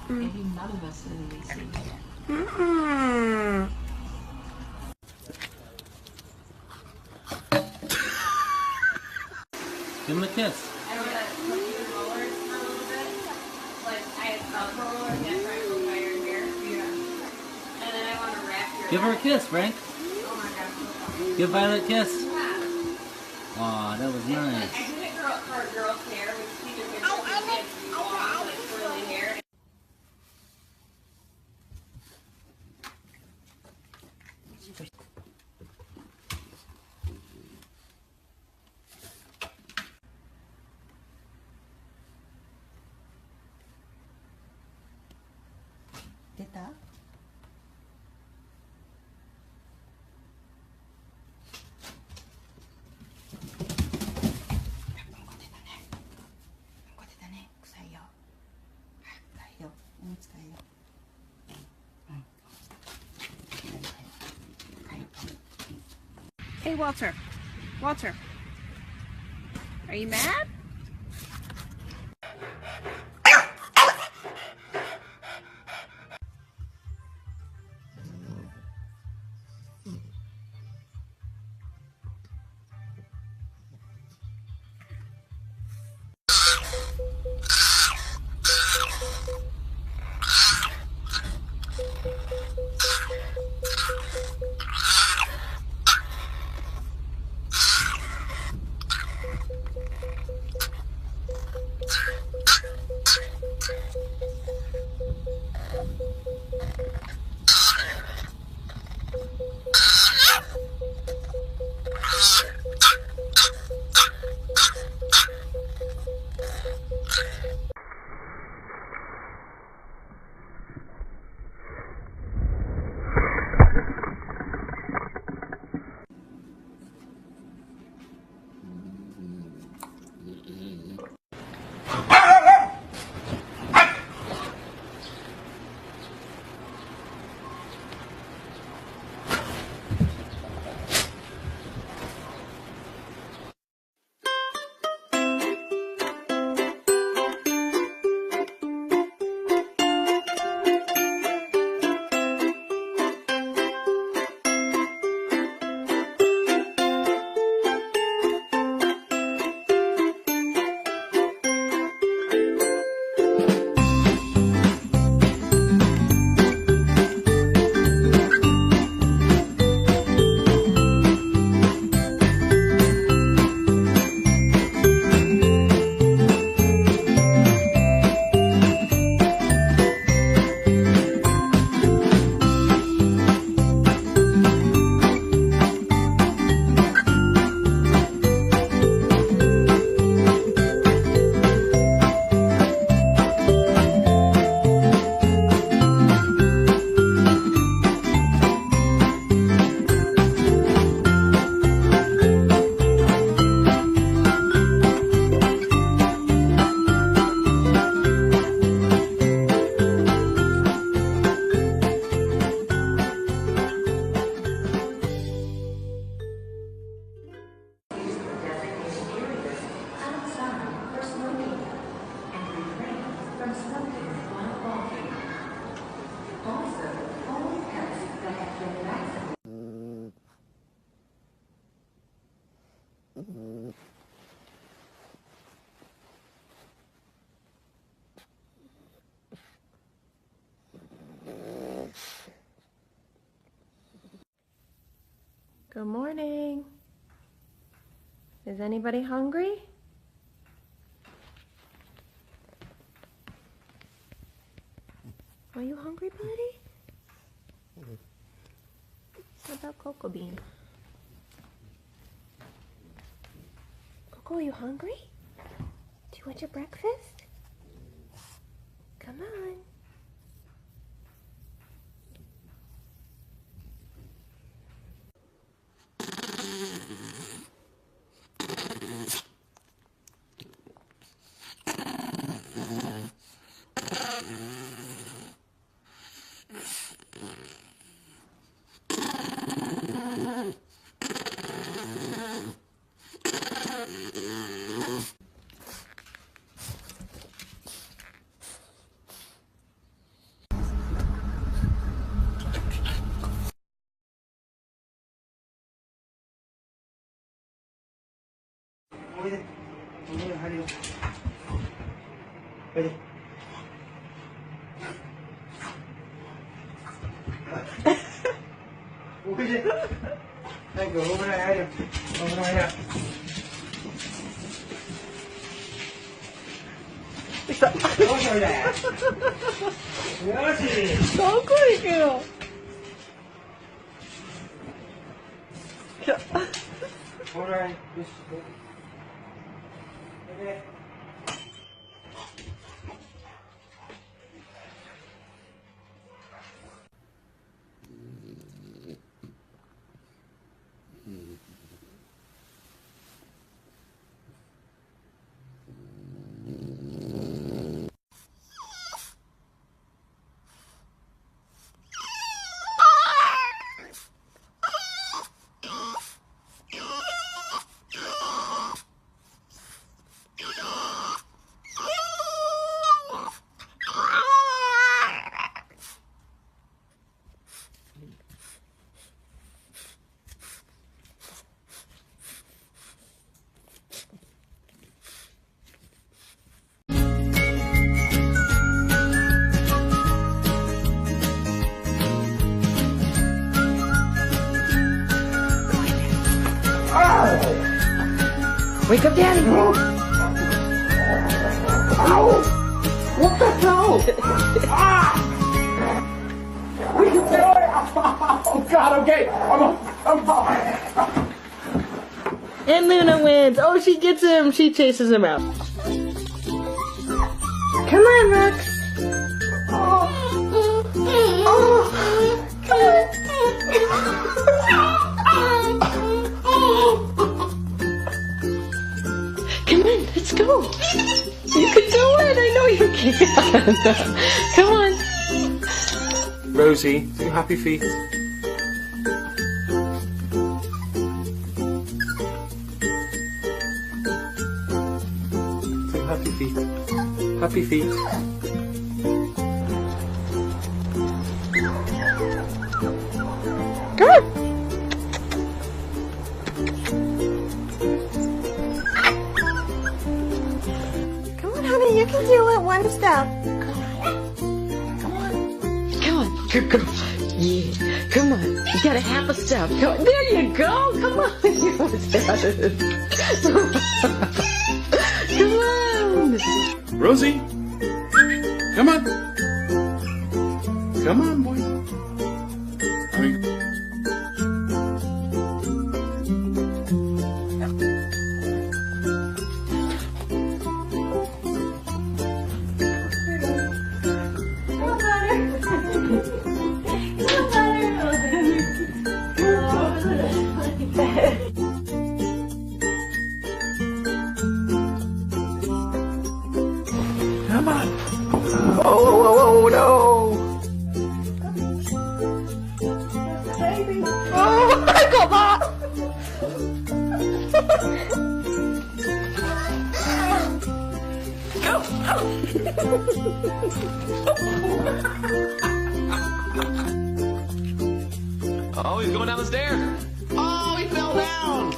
Maybe none of us in the AC. Give him a kiss. I want to put you in rollers for a little bit. Like, I have a roller and triangle by your hair. Yeah. And then I want to wrap your Give her a kiss, Frank. Oh my gosh. Give Violet a kiss. Yeah. Aw, that was nice. I did it for a girl's hair, which she did it long, like curly hair. Teta? Hey, Walter. Walter. Are you mad? Good morning. Is anybody hungry? Are you hungry, buddy? What about Cocoa Bean? Coco, are you hungry? Do you want your breakfast? Come on. Pwede. Pwede, haliw. Pwede. Pwede. Ay, go. Huwag mo na, haliw. Huwag mo na, haliw. Huwag mo na. Yoshi! どこ行くのAlright. Okay. Wake up, Daddy! What the hell? Oh God, okay. I'm And Luna wins. Oh, she gets him. She chases him out. Come on, Rex. Come on, let's go. You can do it. I know you can. Come on. Rosie, do happy feet. Do happy feet. Happy feet. Good. Come on, honey, you can do it. One step. Come on. Come on. Good girl. Yeah. Come on. You got a half a step. Come on. There you go. Come on. You almost got it. Come on. Rosie, come on. Come on, boy. Come on. Oh, no. Baby. Oh, come on. Oh, he's going down the stairs. Oh, he fell down.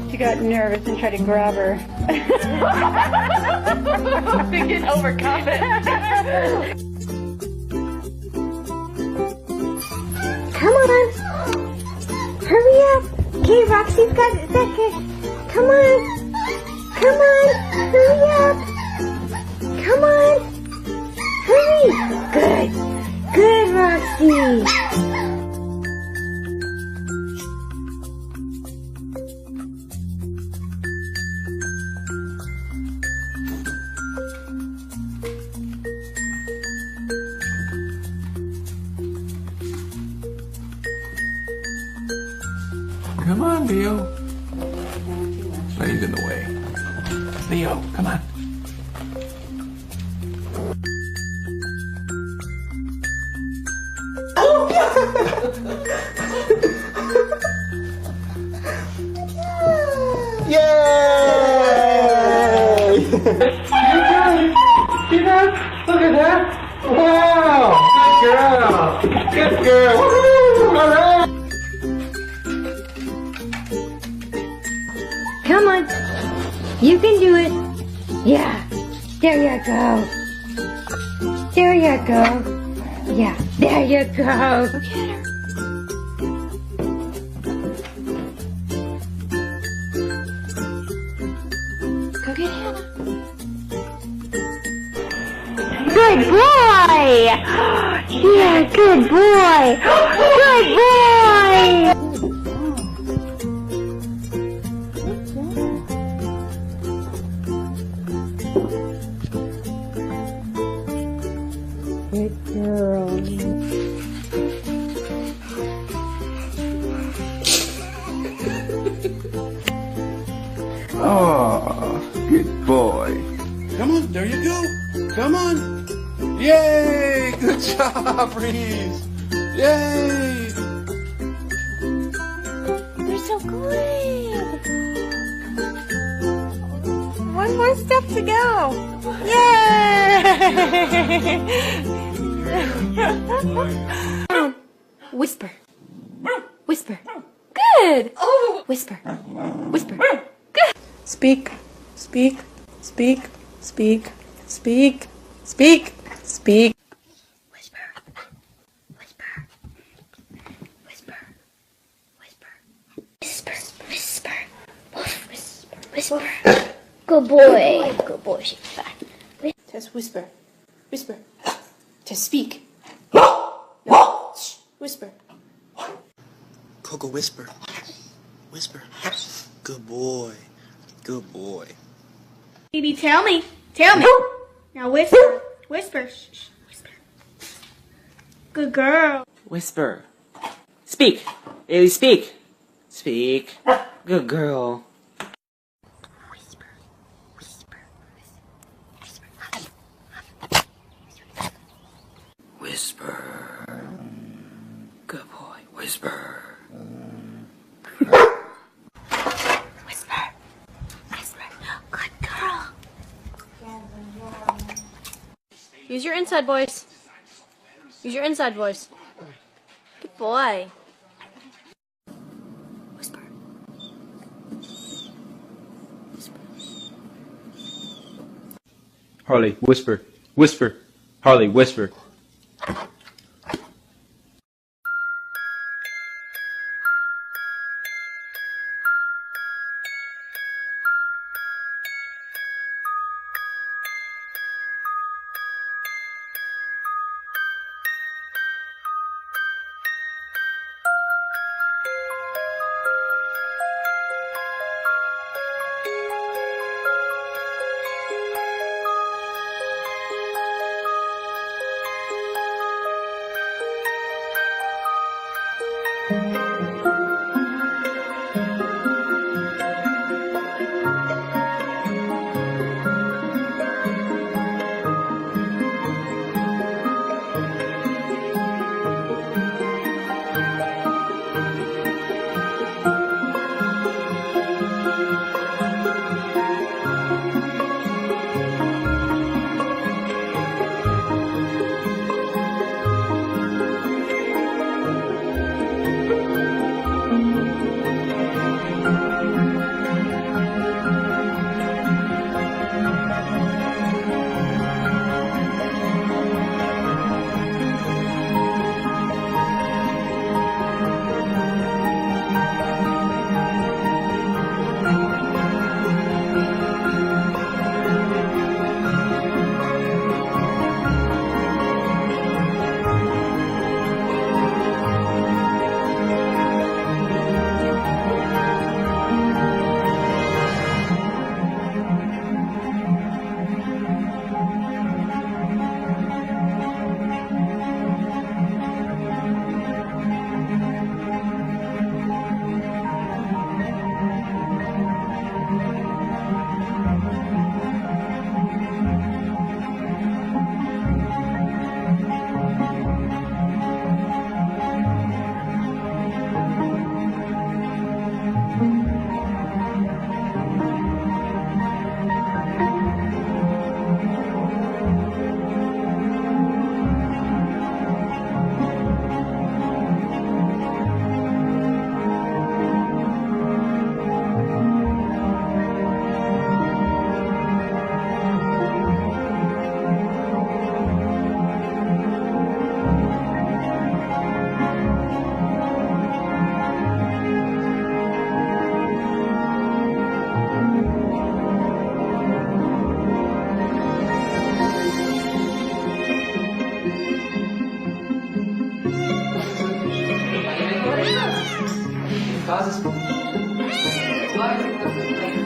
She got nervous and tried to grab her. We can overcome it. Come on. Hurry up. Okay, Roxy's got it second. Come on. Come on. Hurry up. Come on. Hurry. Good. Good, Roxy. Come on, Leo. He's in the way. Leo, come on. Yay! Look at that. Wow. Good girl. Woohoo! All right. Come on. You can do it. Yeah. There you go. There you go. Yeah. There you go. Go get her. Go get Hannah. Good boy. Yeah, good boy. Good boy. Good girl. Oh, good boy. Come on, there you go. Come on. Yay! Good job, Reese. Yay! You're so good. One more step to go. Yay! Whisper. Whisper. Good. Whisper. Whisper. Good. Speak, speak, speak, speak, speak, speak, speak. Whisper. Whisper. Whisper. Whisper. Whisper. Whisper. Whisper. Whisper. Good boy. Good boy. She's back. Just whisper, whisper. Just speak. No. Shh. Whisper. Coco, whisper. Whisper. Good boy. Good boy. Baby, tell me. Tell me. Now whisper. Whisper. Shh, shh. Whisper. Good girl. Whisper. Speak. Ailey, speak. Speak. Good girl. Whisper. Whisper. Whisper. Good boy. Whisper. Whisper. Whisper. Good girl. Use your inside voice. Use your inside voice. Good boy. Whisper. Harley, whisper. Whisper. Harley, whisper. causes what?